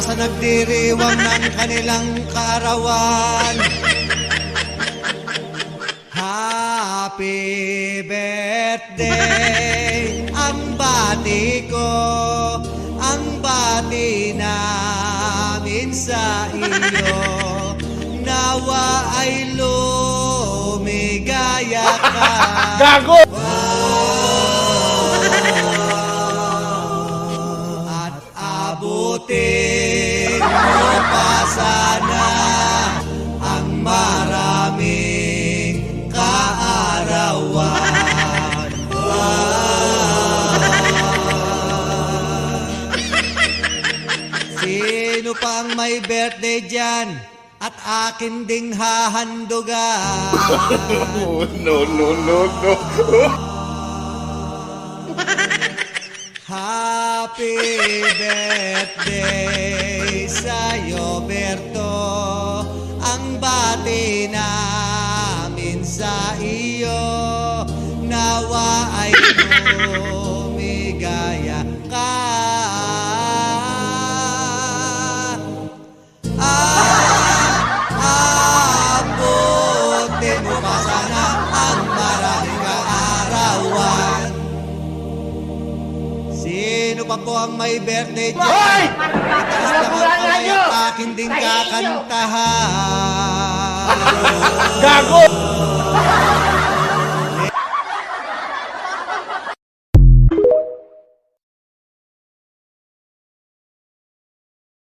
sa nagdiriwang ng kanilang kaarawan. Happy birthday, ang bati ko, ang bati namin sa iyo. Nawa ay lumigaya ka. Gago! At abutin mo pa sana ang maraming kaarawan. Sino pa ang may birthday dyan? At akin ding hahandugan. No. Happy birthday sa'yo, Berto. Ang bati namin sa iyo. Nawa ay lumigaya ka. Abutin mo pa sana ang maraming kaarawan. Sino pa po ang may birthday dyan? Hoy! Itaas lang ang kamay at akin din kakantahan. Gago!